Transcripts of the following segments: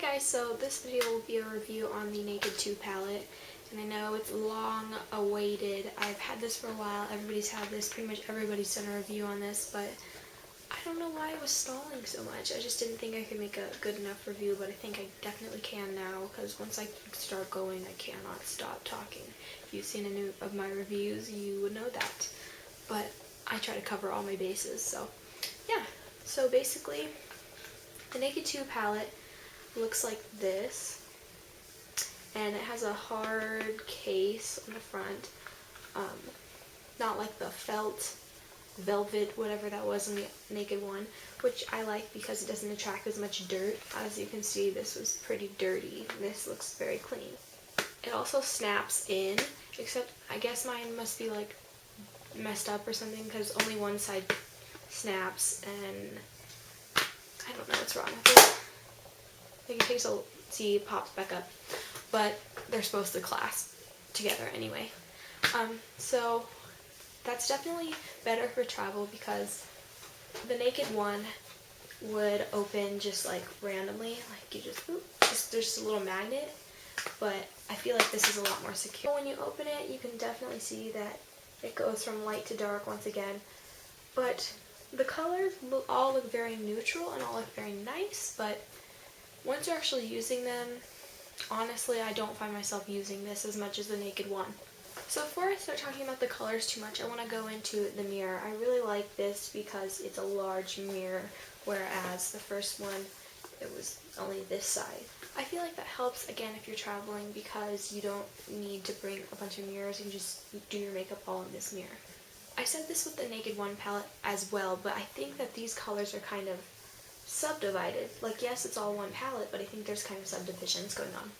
guys, so this video will be a review on the Naked 2 palette, and I know it's long awaited. I've had this for a while, everybody's had this, pretty much everybody's done a review on this, but I don't know why it was stalling so much. I just didn't think I could make a good enough review, but I think I definitely can now, because once I start going, I cannot stop talking. If you've seen any of my reviews, you would know that, but I try to cover all my bases, so yeah. So basically, the Naked 2 palette looks like this, and it has a hard case on the front, not like the felt, velvet, whatever that was in the Naked one, which I like because it doesn't attract as much dirt. As you can see, this was pretty dirty. This looks very clean. It also snaps in, except I guess mine must be like messed up or something because only one side snaps, and I don't know what's wrong with it. Like it takes a, see, it pops back up, but they're supposed to clasp together anyway. So that's definitely better for travel because the Naked one would open just like randomly, like you just, there's just a little magnet, but I feel like this is a lot more secure. When you open it, you can definitely see that it goes from light to dark once again, but the colors all look very neutral and all look very nice, but once you're actually using them, honestly, I don't find myself using this as much as the Naked one. So before I start talking about the colors too much, I want to go into the mirror. I really like this because it's a large mirror, whereas the first one, it was only this side. I feel like that helps, again, if you're traveling because you don't need to bring a bunch of mirrors. You can just do your makeup all in this mirror. I said this with the Naked 1 palette as well, but I think that these colors are kind of subdivided. Like, yes, it's all one palette, but I think there's kind of subdivisions going on.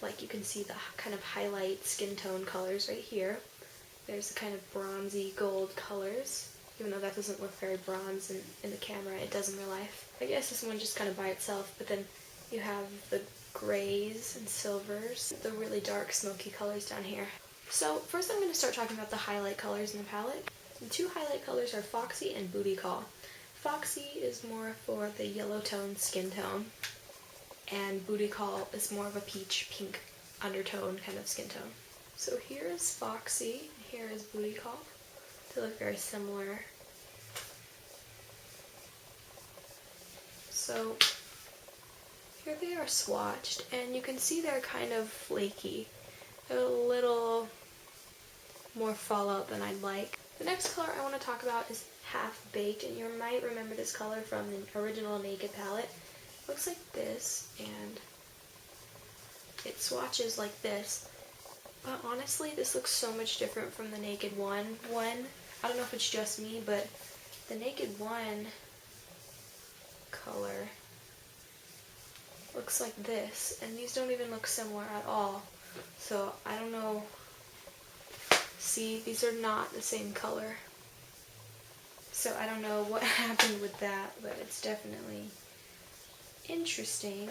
Like, you can see the kind of highlight skin tone colors right here. There's the kind of bronzy gold colors, even though that doesn't look very bronze in the camera, it does in real life. I guess this one just kind of by itself, but then you have the grays and silvers, the really dark smoky colors down here. So first I'm going to start talking about the highlight colors in the palette. The two highlight colors are Foxy and Booty Call. Foxy is more for the yellow tone skin tone, and Booty Call is more of a peach pink undertone kind of skin tone. So here is Foxy, here is Booty Call. They look very similar. So here they are swatched, and you can see they're kind of flaky. They're a little more fallout than I'd like. The next color I want to talk about is Half Baked, and you might remember this color from the original Naked palette. It looks like this, and it swatches like this. But honestly, this looks so much different from the Naked 1. I don't know if it's just me, but the Naked 1 color looks like this, and these don't even look similar at all. So I don't know. See, these are not the same color. So I don't know what happened with that, but it's definitely interesting.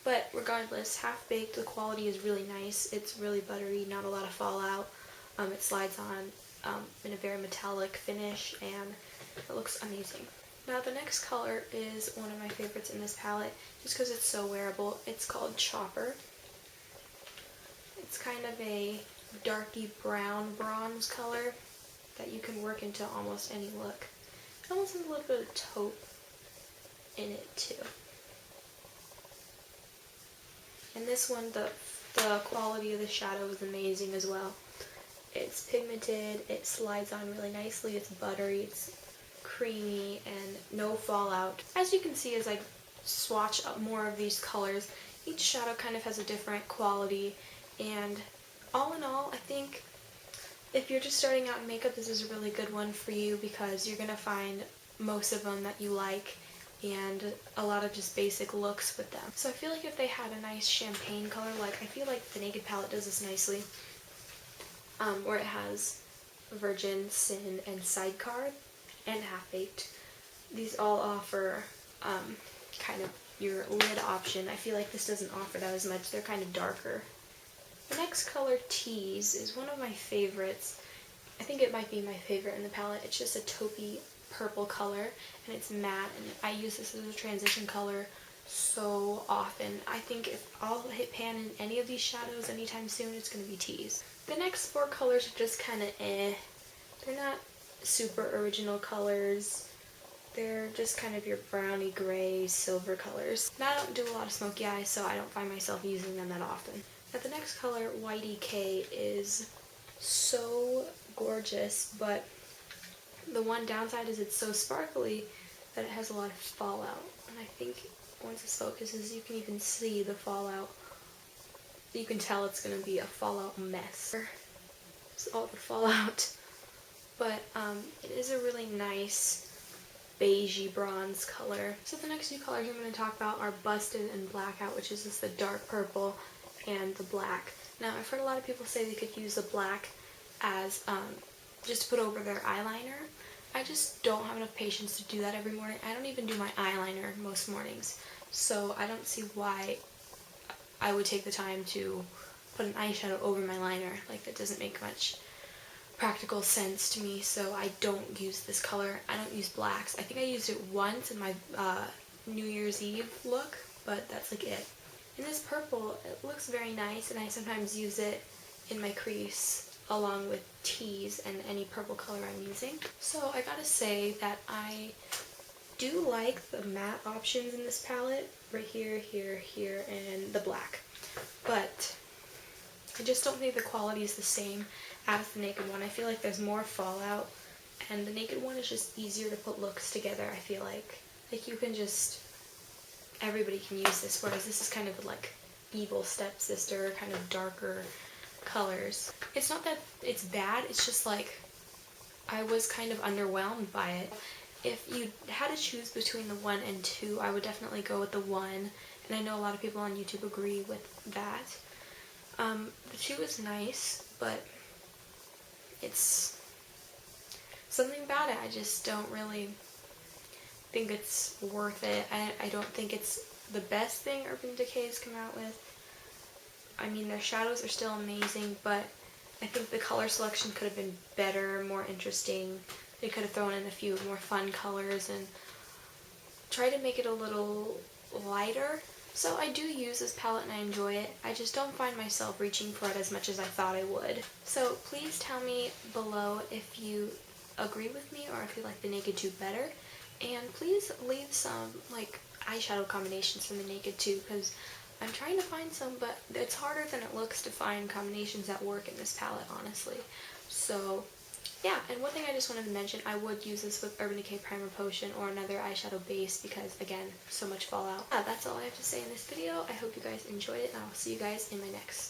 But regardless, Half Baked, the quality is really nice. It's really buttery, not a lot of fallout. It slides on in a very metallic finish, and it looks amazing. Now the next color is one of my favorites in this palette, just because it's so wearable. It's called Chopper. It's kind of a darky brown bronze color that you can work into almost any look. It almost has a little bit of taupe in it too. And this one, the quality of the shadow is amazing as well. It's pigmented, it slides on really nicely, it's buttery, it's creamy, and no fallout. As you can see as I swatch up more of these colors, each shadow kind of has a different quality, and all in all, I think if you're just starting out in makeup, this is a really good one for you because you're going to find most of them that you like and a lot of just basic looks with them. So I feel like if they had a nice champagne color, like I feel like the Naked palette does this nicely, where it has Virgin, Sin, and Sidecar, and Half Baked. These all offer kind of your lid option. I feel like this doesn't offer that as much. They're kind of darker. The next color, Tease, is one of my favorites. I think it might be my favorite in the palette. It's just a taupey purple color, and it's matte, and I use this as a transition color so often. I think if I'll hit pan in any of these shadows anytime soon, it's going to be Tease. The next 4 colors are just kind of eh. They're not super original colors. They're just kind of your browny gray silver colors. Now I don't do a lot of smoky eyes, so I don't find myself using them that often. Now the next color, Whitey K, is so gorgeous, but the one downside is it's so sparkly that it has a lot of fallout. And I think once this focuses, you can even see the fallout. You can tell it's going to be a fallout mess. It's all the fallout. But it is a really nice beigey bronze color. So the next 2 colors I'm going to talk about are Busted and Blackout, which is just the dark purple and the black. Now I've heard a lot of people say they could use the black as just to put over their eyeliner. I just don't have enough patience to do that every morning. I don't even do my eyeliner most mornings, so I don't see why I would take the time to put an eyeshadow over my liner. Like, that doesn't make much practical sense to me, so I don't use this color. I don't use blacks. I think I used it once in my New Year's Eve look, but that's like it. In this purple, it looks very nice, and I sometimes use it in my crease along with Tease and any purple color I'm using. So I gotta say that I do like the matte options in this palette, right here, here, here, and the black. But I just don't think the quality is the same as the Naked one. I feel like there's more fallout, and the Naked one is just easier to put looks together, I feel like. Like, you can just, everybody can use this, whereas this is kind of like evil stepsister, kind of darker colors. It's not that it's bad, it's just like I was kind of underwhelmed by it. If you had to choose between the 1 and 2, I would definitely go with the 1, and I know a lot of people on YouTube agree with that. The 2 is nice, but it's something about it. I just don't really think it's worth it. I don't think it's the best thing Urban Decay has come out with. I mean, their shadows are still amazing, but I think the color selection could have been better, more interesting. They could have thrown in a few more fun colors and tried to make it a little lighter. So I do use this palette and I enjoy it. I just don't find myself reaching for it as much as I thought I would. So please tell me below if you agree with me or if you like the Naked 2 better. And please leave some like eyeshadow combinations from the Naked 2, because I'm trying to find some, but it's harder than it looks to find combinations that work in this palette, honestly. So yeah, and one thing I just wanted to mention, I would use this with Urban Decay Primer Potion or another eyeshadow base because, again, so much fallout. Yeah, that's all I have to say in this video. I hope you guys enjoyed it, and I'll see you guys in my next.